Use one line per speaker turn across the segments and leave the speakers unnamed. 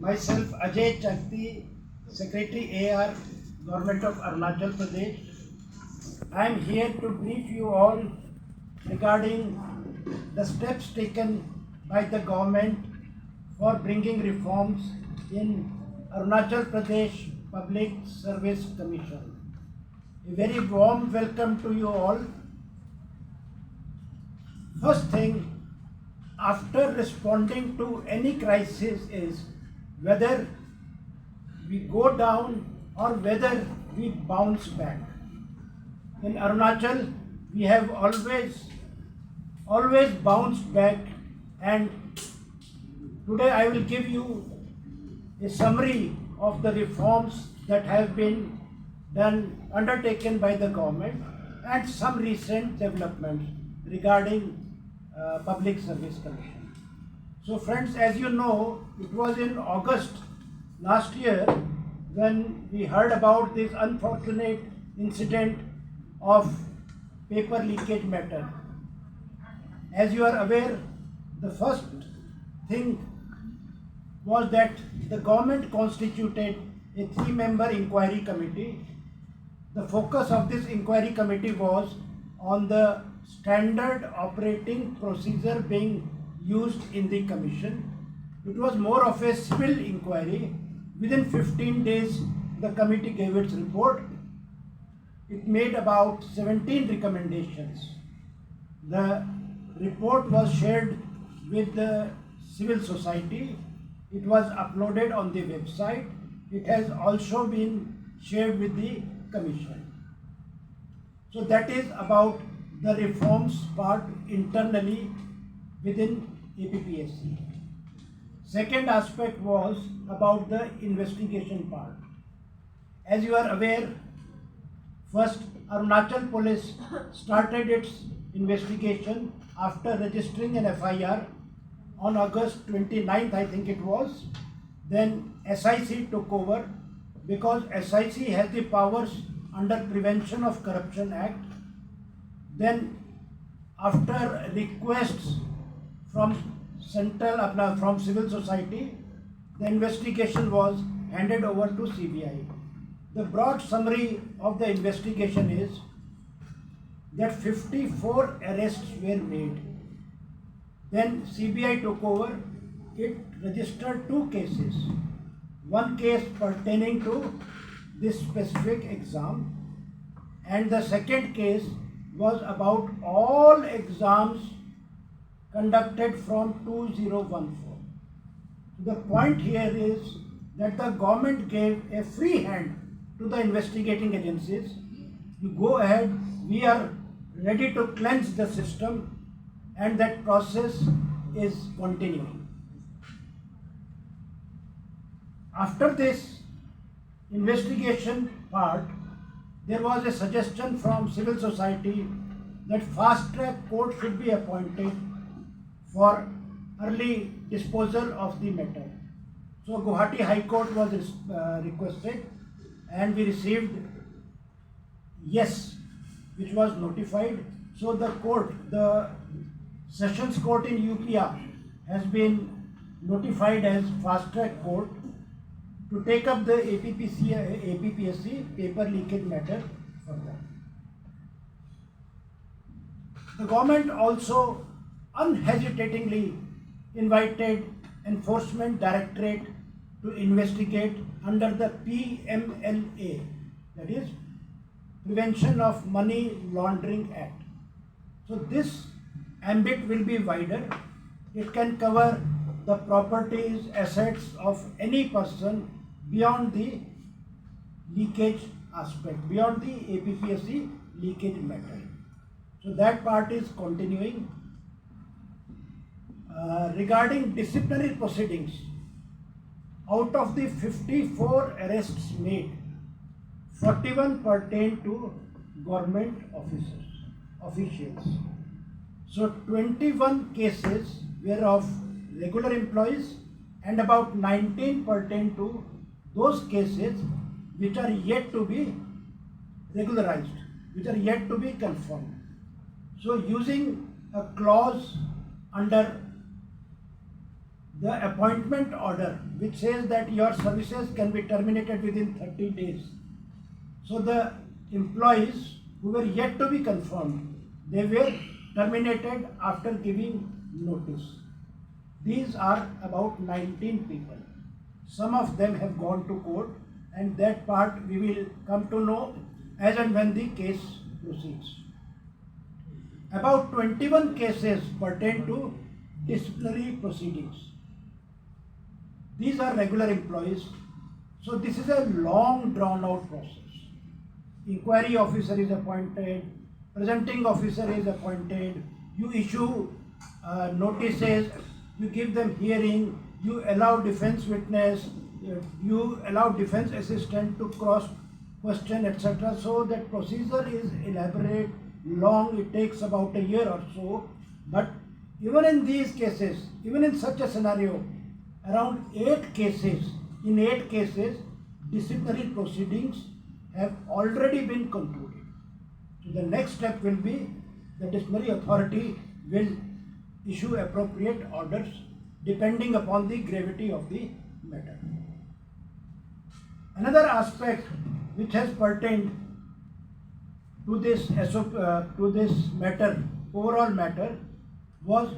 Myself Ajay Chakti, Secretary AR, Government of Arunachal Pradesh. I am here to brief you all regarding the steps taken by the government for bringing reforms in Arunachal Pradesh Public Service Commission. A very warm welcome to you all. First thing, after responding to any crisis is whether we go down or whether we bounce back. In Arunachal, we have always bounced back, and today I will give you a summary of the reforms that have been undertaken by the government and some recent developments regarding Public Service Commission. So friends, as you know, it was in August last year when we heard about this unfortunate incident of paper leakage matter. As you are aware, the first thing was that the government constituted a 3-member inquiry committee. The focus of this inquiry committee was on the standard operating procedure being used in the commission. It was more of a civil inquiry. Within 15 days, the committee gave its report. It made about 17 recommendations. The report was shared with the civil society. It was uploaded on the website. It has also been shared with the commission. So that is about the reforms part internally within APPSC. Second aspect was about the investigation part. As you are aware, first Arunachal Police started its investigation after registering an FIR on August 29th, I think it was. Then SIC took over because SIC has the powers under Prevention of Corruption Act. Then after requests from civil society, the investigation was handed over to CBI. The broad summary of the investigation is that 54 arrests were made. Then CBI took over. It registered 2 cases. One case pertaining to this specific exam, and the second case was about all exams conducted from 2014. The point here is that the government gave a free hand to the investigating agencies. You go ahead, we are ready to cleanse the system, and that process is continuing. After this investigation part, there was a suggestion from civil society that fast-track court should be appointed for early disposal of the matter. So Guwahati High Court was requested, and we received yes, which was notified. So the Sessions Court in UPR has been notified as fast-track court to take up the APPSC paper leakage matter further. The government also unhesitatingly invited Enforcement Directorate to investigate under the PMLA, that is Prevention of Money Laundering Act. So this ambit will be wider. It can cover the properties, assets of any person beyond the leakage aspect, beyond the APPSC leakage matter. So that part is continuing. Regarding disciplinary proceedings, out of the 54 arrests made, 41 pertain to government officials. So 21 cases were of regular employees, and about 19 pertain to those cases which are yet to be regularized, which are yet to be confirmed. So using a clause under the appointment order which says that your services can be terminated within 30 days. So the employees who were yet to be confirmed, they were terminated after giving notice. These are about 19 people. Some of them have gone to court, and that part we will come to know as and when the case proceeds. About 21 cases pertain to disciplinary proceedings. These are regular employees, so this is a long drawn out process. Inquiry officer is appointed, presenting officer is appointed, you issue notices, you give them hearing, you allow defense witness, you allow defense assistant to cross question, etc. So that procedure is elaborate, long, it takes about a year or so. But even in these cases, even in such a scenario, around 8 cases, in 8 cases, disciplinary proceedings have already been concluded. So the next step will be the disciplinary authority will issue appropriate orders depending upon the gravity of the matter. Another aspect which has pertained to this matter, overall matter, was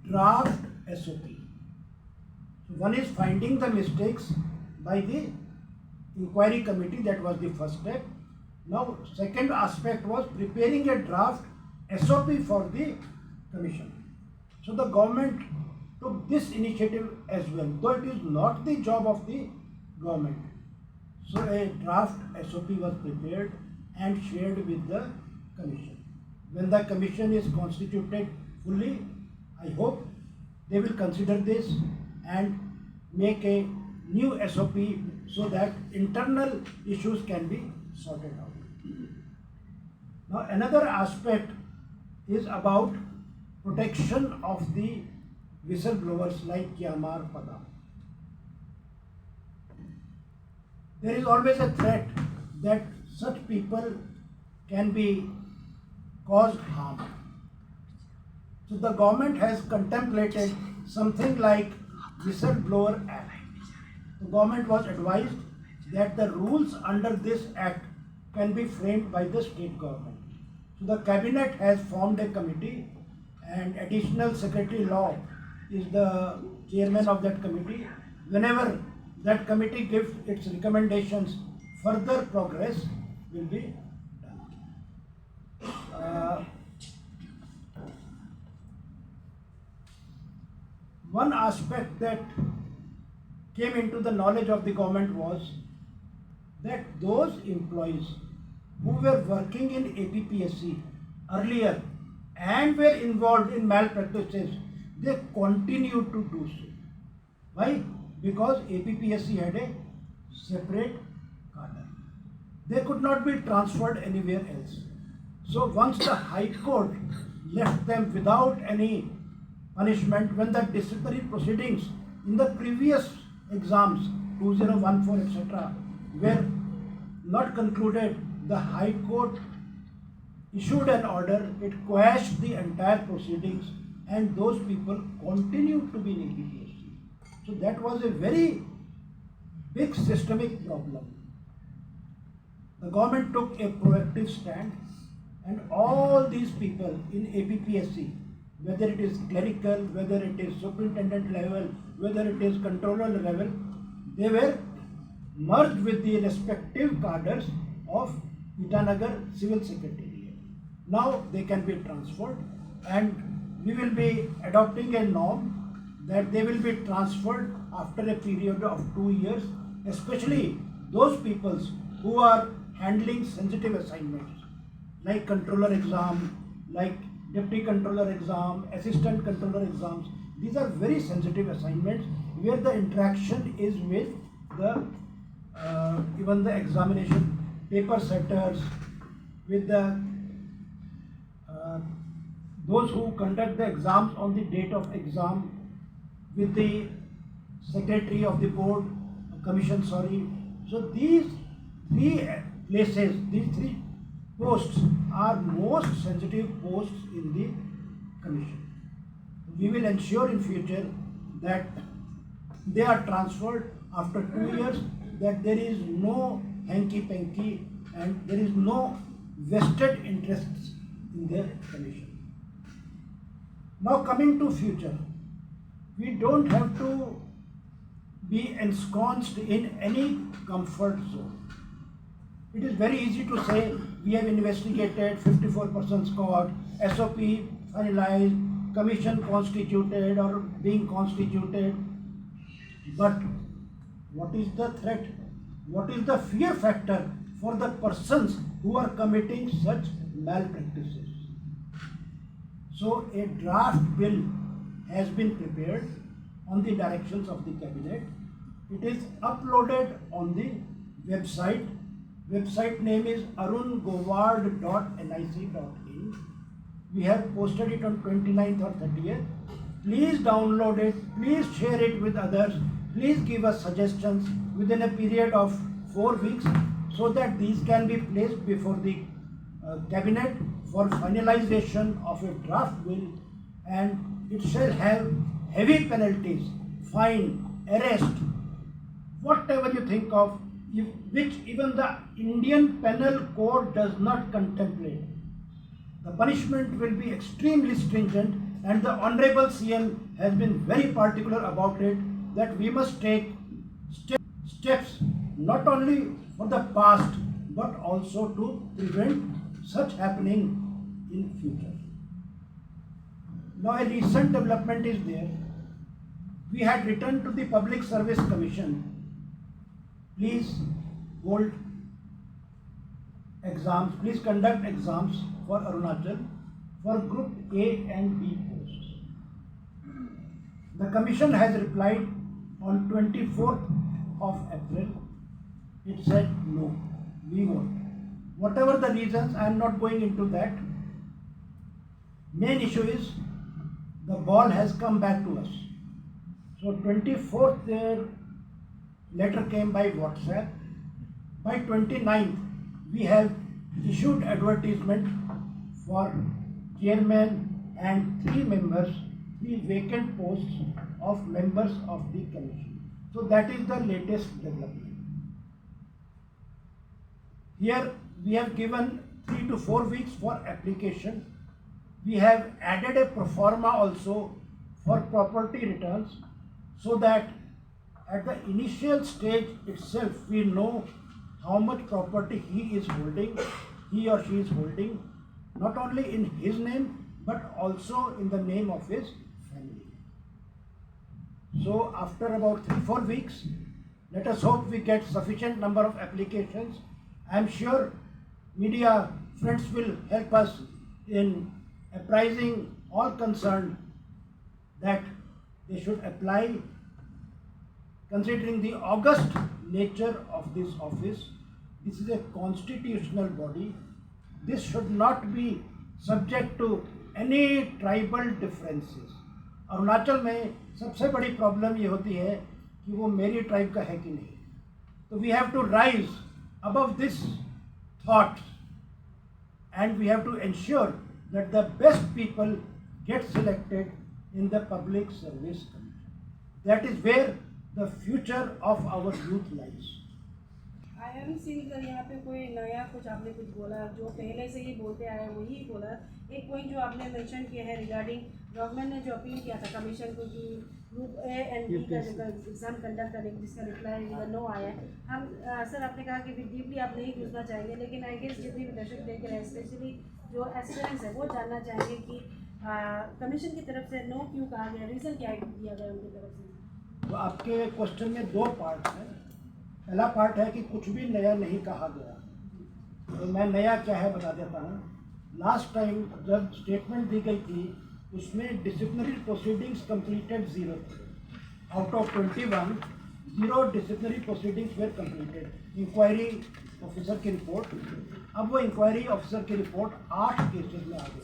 draft SOP. So one is finding the mistakes by the inquiry committee, that was the first step. Now second aspect was preparing a draft SOP for the commission. So the government took this initiative as well, though it is not the job of the government. So a draft SOP was prepared and shared with the commission. When the commission is constituted fully, I hope they will consider this and make a new SOP so that internal issues can be sorted out. Now another aspect is about protection of the whistleblowers like Kyamar Pada. There is always a threat that such people can be caused harm. So the government has contemplated something like Whistleblower Act. The government was advised that the rules under this act can be framed by the state government. So the cabinet has formed a committee, and additional secretary law is the chairman of that committee. Whenever that committee gives its recommendations, further progress will be done. One aspect that came into the knowledge of the government was that those employees who were working in APPSC earlier and were involved in malpractices, they continue to do so. Why? Because APPSC had a separate cadre. They could not be transferred anywhere else. So once the High Court left them without any punishment, when the disciplinary proceedings in the previous exams 2014 etc. were not concluded, the High Court issued an order, it quashed the entire proceedings, and those people continued to be in APPSC. So that was a very big systemic problem. The government took a proactive stand, and all these people in APPSC, whether it is clerical, whether it is superintendent level, whether it is controller level, they were merged with the respective cadres of Itanagar Civil Secretariat. Now they can be transferred, and we will be adopting a norm that they will be transferred after a period of 2 years, especially those peoples who are handling sensitive assignments like controller exam, like deputy controller exam, assistant controller exams. These are very sensitive assignments where the interaction is with the even the examination paper setters, with the those who conduct the exams on the date of exam, with the secretary of the board, commission, sorry. So these three places, these three posts are most sensitive posts in the commission. We will ensure in future that they are transferred after 2 years, that there is no hanky-panky and there is no vested interests in their commission. Now coming to future, we don't have to be ensconced in any comfort zone. It is very easy to say we have investigated, 54% scored, SOP finalized, commission constituted or being constituted. But what is the threat? What is the fear factor for the persons who are committing such malpractices? So a draft bill has been prepared on the directions of the cabinet. It is uploaded on the website. Website name is arungoward.nic.in. We have posted it on 29th or 30th. Please download it. Please share it with others. Please give us suggestions within a period of 4 weeks so that these can be placed before the cabinet for finalization of a draft bill, and it shall have heavy penalties, fine, arrest, whatever you think of, which even the Indian Penal Code does not contemplate. The punishment will be extremely stringent, and the Honorable CM has been very particular about it, that we must take steps not only for the past but also to prevent such happening in future. Now a recent development is there. We had written to the Public Service Commission, please hold exams, please conduct exams for Arunachal for Group A and B posts. The Commission has replied on 24th of April. It said no, we won't. Whatever the reasons, I am not going into that. Main issue is the ball has come back to us. So 24th their letter came by WhatsApp. By 29th we have issued advertisement for chairman and 3 members, 3 vacant posts of members of the commission. So that is the latest development. Here we have given 3 to 4 weeks for application. We have added a pro forma also for property returns, so that at the initial stage itself we know how much property he is holding, he or she is holding, not only in his name but also in the name of his family. So after about 3-4 weeks, let us hope we get sufficient number of applications. I am sure media friends will help us in apprising all concerned that they should apply, considering the august nature of this office. This is a constitutional body. This should not be subject to any tribal differences. Arunachal में सबसे बड़ी problem ये होती है कि वो मेरी tribe का है कि नहीं. तो we have to rise above this thought, and we have to ensure that the best people get selected in the Public Service Commission. That is where the future of our youth lies.
I haven't seen sir यहाँ पे कोई नया कुछ आपने कुछ बोला, जो पहले से ही बोलते आए वही बोला. एक पॉइंट जो आपने मेंशन किया है रिगार्डिंग गवर्नमेंट ने जो अपील किया था कमीशन को कि ग्रुप ए एंड बी का जो एग्ज़ाम कंडक्ट करेंगे, जिसका रिप्लाई नो आया है. हम सर आपने कहा कि डीपली आप नहीं पूछना चाहेंगे, लेकिन आई गेस जितने भी दर्शक देख रहे हैं स्पेशली जो एस्पिरेंट्स है वो जानना चाहेंगे कि कमीशन की तरफ से नो क्यों कहा गया, रीज़न क्या दिया गया उनकी तरफ से.
तो आपके क्वेश्चन में 2 पार्ट हैं. पहला पार्ट है कि कुछ भी नया नहीं कहा गया, तो मैं नया क्या है बता देता हूँ. लास्ट टाइम जब स्टेटमेंट दी गई थी उसमें डिसिप्लिनरी प्रोसीडिंग्स कंप्लीटेड 0 थे. Out of 21, 0 disciplinary proceedings were completed. Inquiry officer की रिपोर्ट, अब वो इंक्वायरी ऑफिसर की रिपोर्ट 8 केसेस में आ गई.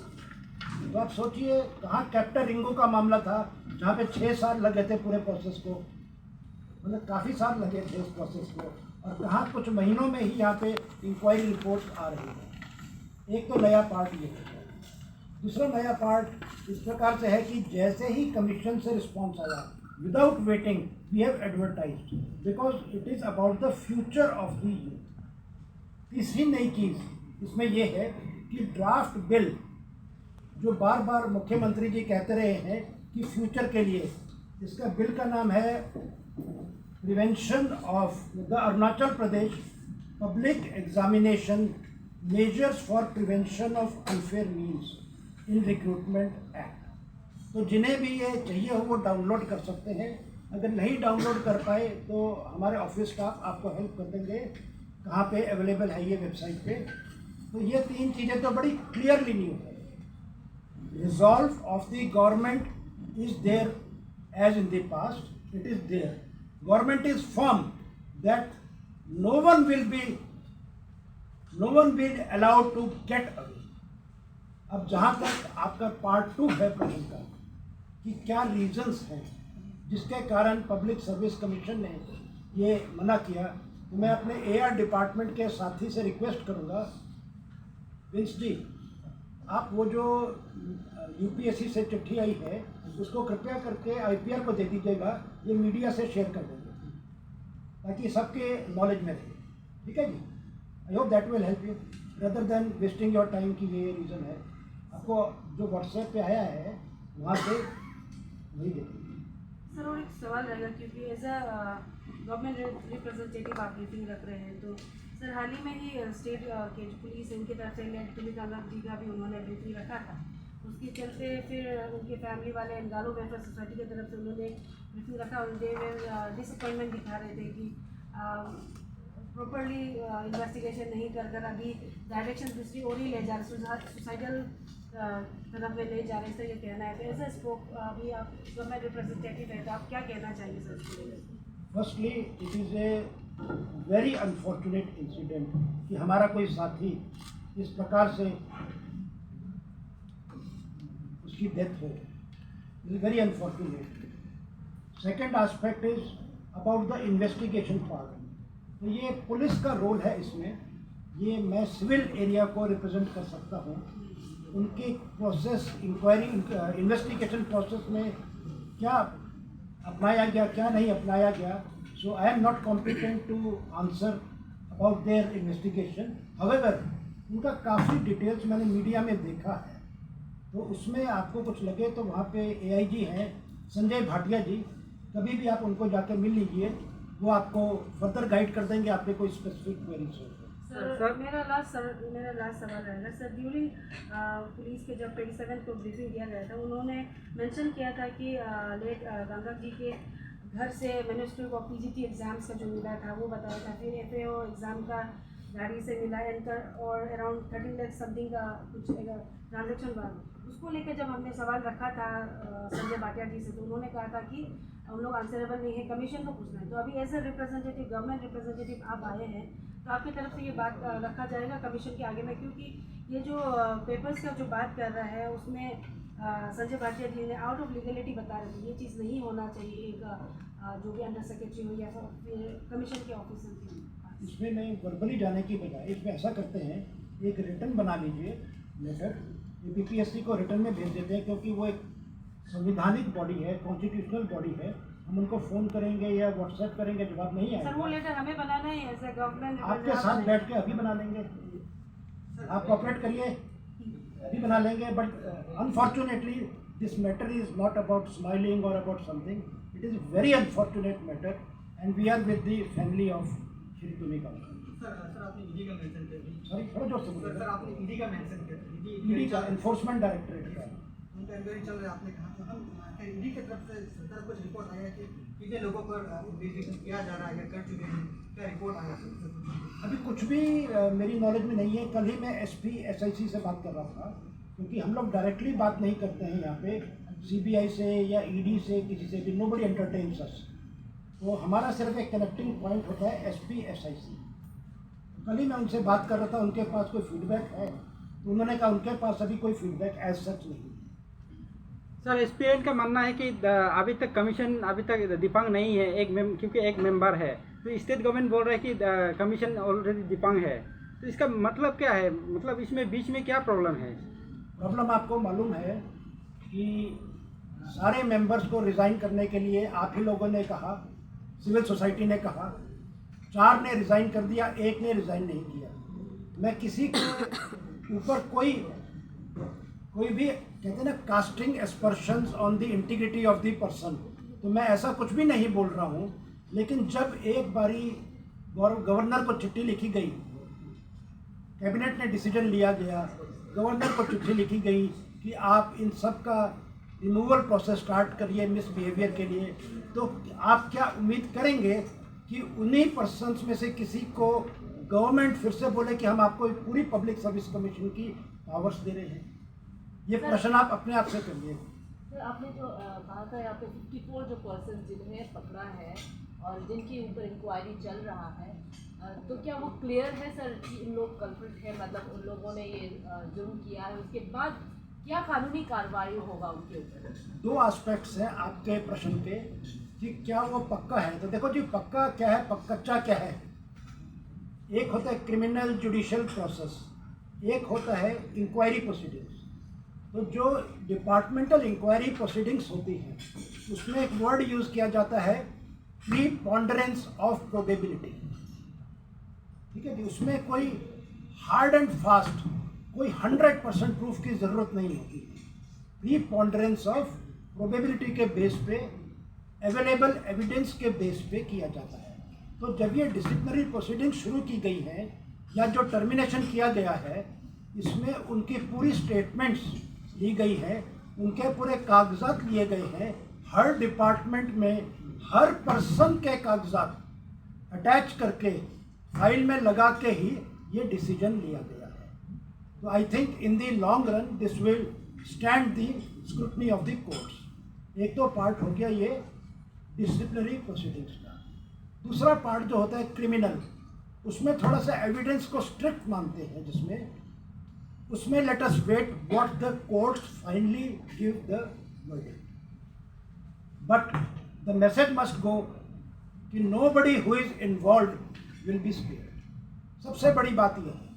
तो आप सोचिए कहाँ कैप्टन रिंगो का मामला था जहाँ पे 6 साल लगे थे पूरे प्रोसेस को, मतलब काफ़ी साल लगे थे उस प्रोसेस को, और कहाँ कुछ महीनों में ही यहाँ पे इंक्वायरी रिपोर्ट आ रही है. एक तो नया पार्ट ये है. दूसरा नया पार्ट इस प्रकार से है कि जैसे ही कमीशन से रिस्पॉन्स आया, without waiting we have advertised because it is about the future of the youth. तीसरी नई चीज़ इसमें यह है कि ड्राफ्ट बिल जो बार बार मुख्यमंत्री जी कहते रहे हैं कि फ्यूचर के लिए, इसका बिल का नाम है prevention of the Arunachal Pradesh public examination measures for prevention of unfair means in recruitment act. तो जिन्हें भी ये चाहिए हो वो डाउनलोड कर सकते हैं। अगर नहीं डाउनलोड कर पाए तो हमारे ऑफिस स्टाफ आपको हेल्प कर देंगे, कहाँ पे अवेलेबल है ये वेबसाइट पे। तो ये तीन चीज़ें तो बड़ी क्लियरली न्यू है। Resolve of the government is there as in the past, it is there. Government is firm that no one will allowed to get away. अब जहाँ तक आपका पार्ट 2 है प्रश्न का कि क्या रीजंस हैं जिसके कारण पब्लिक सर्विस कमीशन ने ये मना किया, तो मैं अपने AR डिपार्टमेंट के साथी से रिक्वेस्ट करूँगा, विंस जी आप वो जो UPSC से चिट्ठी आई है उसको कृपया करके IPR को दे दीजिएगा, ये मीडिया से शेयर कर देंगे ताकि सबके नॉलेज में रहे। ठीक है जी, I hope that will help you rather than wasting your time कि ये रीज़न है। आपको जो व्हाट्सएप पे आया है वहाँ से वही देखिए।
सर और एक सवाल रहेगा, क्योंकि एज अ गवर्नमेंट रिप्रेजेंटेटिव आप ब्रीफिंग रख रहे हैं, तो सर हाल ही में ही स्टेट के जो पुलिस है उनकी तरफ से govt जी का भी उन्होंने ब्रीफिंग रखा था। उसके चलते फिर उनके फैमिली वाले एनगालो वेलफेयर सोसाइटी की तरफ से उन्होंने ब्रीफिंग रखा। उनके डिसअपॉइंटमेंट दिखा रहे थे कि प्रॉपरली इन्वेस्टिगेशन नहीं कर अभी डायरेक्शन दूसरी ओर ही ले जा रहे, सुसाइडल तरफ में ले जा रहे, सर ये कहना है। तो ऐसा स्पोक अभी आप गवर्नमेंट रिप्रेजेंटेटिव है तो आप क्या कहना चाहिए सर इसके लिए?
Firstly it is a very unfortunate incident कि हमारा कोई साथी इस प्रकार से उसकी डेथ हो, it is very unfortunate. Second aspect is about the investigation part. तो ये पुलिस का रोल है इसमें, ये मैं सिविल एरिया को रिप्रेजेंट कर सकता हूँ। उनके प्रोसेस इंक्वायरी इन्वेस्टिगेशन प्रोसेस में क्या अपनाया गया क्या नहीं अपनाया गया, so I am not competent to answer about their investigation. However उनका काफ़ी डिटेल्स मैंने मीडिया में देखा है, तो उसमें आपको कुछ लगे तो वहाँ पे AIG हैं संजय भाटिया जी, कभी भी आप उनको जाकर मिल लीजिए, वो आपको फर्दर गाइड कर देंगे आपके कोई स्पेसिफिक क्वेरीज हो।
सर मेरा लास्ट सवाल रहेगा सर, ड्यूरिंग पुलिस के जब 27 को ब्रीफिंग दिया गया था उन्होंने मेंशन किया था कि लेट गंगा जी के घर से मैन्युस्क्रिप्ट ऑफ PGT एग्ज़ाम्स का जो मिला था वो बताया था, फिर FAO एग्ज़ाम का गाड़ी से मिला और अराउंड 13 लाख समथिंग का कुछ ट्रांजेक्शन हुआ। उसको लेकर जब हमने सवाल रखा था संजय भाटिया जी से, तो उन्होंने कहा था कि हम लोग आंसरेबल नहीं है, कमीशन को पूछना है। तो अभी as a representative government representative आप आए हैं, तो आपकी तरफ से ये बात रखा जाएगा कमीशन के आगे में, क्योंकि ये जो पेपर्स का जो बात कर रहा है उसमें संजय भाटिया जी ने आउट ऑफ लीगलिटी बता रहे थे, ये चीज़ नहीं होना चाहिए एक जो भी अंडर सेक्रेटरी हो या फिर कमीशन के ऑफिसर की।
इसमें नहीं वर्बली जाने की बजाय इसमें ऐसा करते हैं, एक रिटर्न बना लीजिए लेटर, APPSC को रिटर्न में भेज देते हैं, क्योंकि वो एक संविधानिक बॉडी है, कॉन्स्टिट्यूशनल बॉडी है। हम उनको फ़ोन करेंगे या व्हाट्सएप करेंगे, जवाब नहीं आएगा।
सर वो लेटर हमें बनाना है एज ए गवर्नमेंट,
आपके साथ बैठ के अभी बना लेंगे, आप कोऑपरेट करिए, अभी बना लेंगे। But unfortunately this matter is not about smiling और about something, it is very unfortunate matter and we are with the family of Shri Tumika.
Sir आपने ED का मेंशन किया,
सॉरी थोड़ा जोर से बोलिए।
सर आपने ED का मेंशन किया,
ED का एनफोर्समेंट डायरेक्टरेट का
उनका इंक्वायरी चल रहा है। आपने कहा तो हम ED की तरफ से सरकार कुछ रिपोर्ट आया कि कितने लोगों पर इन्वेस्टिगेशन किया जा रहा है या कर चुके हैं, क्या रिपोर्ट आया सर?
अभी कुछ भी मेरी नॉलेज में नहीं है। कल ही मैं SP SIC से बात कर रहा था, क्योंकि हम लोग डायरेक्टली बात नहीं करते हैं यहाँ पे CBI से या ED से, किसी से भी, नोबडी एंटरटेन्स अस। तो हमारा सिर्फ एक कनेक्टिंग पॉइंट होता है SP SIC। कल ही मैं उनसे बात कर रहा था, उनके पास कोई फीडबैक है, तो उन्होंने कहा उनके पास अभी कोई फीडबैक एज सच नहीं।
सर SPN का मानना है कि अभी तक कमीशन अभी तक दिपांग नहीं है, क्योंकि एक मेंबर है, तो स्टेट गवर्नमेंट बोल रहा है कि कमीशन ऑलरेडी दिपांग है, तो इसका मतलब क्या है? मतलब इसमें बीच में क्या प्रॉब्लम है?
प्रॉब्लम आपको मालूम है कि सारे मेंबर्स को रिज़ाइन करने के लिए आप ही लोगों ने कहा, सिविल सोसाइटी ने कहा, 4 ने रिज़ाइन कर दिया, 1 ने रिज़ाइन नहीं किया। मैं किसी के ऊपर कोई भी कहते हैं ना casting aspersions on the integrity of the person, तो मैं ऐसा कुछ भी नहीं बोल रहा हूँ। लेकिन जब एक बारी गवर्नर को चिट्ठी लिखी गई, कैबिनेट ने डिसीजन लिया गया, गवर्नर को चिट्ठी लिखी गई कि आप इन सब का रिमूवल प्रोसेस स्टार्ट करिए मिसबिहेवियर के लिए, तो आप क्या उम्मीद करेंगे कि उन्हीं पर्सन्स में से किसी को गवर्नमेंट फिर से बोले कि हम आपको पूरी पब्लिक सर्विस कमीशन की पावर्स दे रहे हैं? ये प्रश्न आप अपने आप से करिए।
सर, आपने जो कहा था यहाँ पे 54 जो पर्सन जिन्हें पकड़ा है और जिनके ऊपर इंक्वायरी चल रहा है, तो क्या वो क्लियर है सर कि इन लोग कल्प्रिट है, मतलब उन लोगों ने ये जुर्म किया है, उसके बाद क्या कानूनी कार्रवाई होगा उनके ऊपर?
2 एस्पेक्ट्स हैं आपके प्रश्न के कि क्या वो पक्का है। तो देखो जी, पक्का क्या है, कच्चा क्या है। एक होता है क्रिमिनल जुडिशियल प्रोसेस, एक होता है इंक्वायरी प्रोसीडिंग्स। तो जो डिपार्टमेंटल इंक्वायरी प्रोसीडिंग्स होती हैं उसमें एक वर्ड यूज़ किया जाता है प्रीपोंडरेंस ऑफ प्रोबेबिलिटी। ठीक है जी, उसमें कोई हार्ड एंड फास्ट कोई 100% प्रूफ की ज़रूरत नहीं होती। प्रीपोंडरेंस ऑफ प्रोबेबिलिटी के बेस पे, अवेलेबल एविडेंस के बेस पे किया जाता है। तो जब ये डिसिप्लिनरी प्रोसीडिंग शुरू की गई है या जो टर्मिनेशन किया गया है, इसमें उनकी पूरी स्टेटमेंट्स ली गई है, उनके पूरे कागजात लिए गए हैं। हर डिपार्टमेंट में हर पर्सन के कागजात अटैच करके फाइल में लगा के ही ये डिसीजन लिया गया है। तो I think in the long run this will stand the scrutiny of the courts. एक तो पार्ट हो गया ये डिसिप्लिनरी प्रोसीडिंग्स का। दूसरा पार्ट जो होता है क्रिमिनल, उसमें थोड़ा सा एविडेंस को स्ट्रिक्ट मानते हैं, जिसमें उसमें let us wait what the courts finally give the verdict. But the message must go कि nobody who is involved will be spared. सबसे बड़ी बात यह है।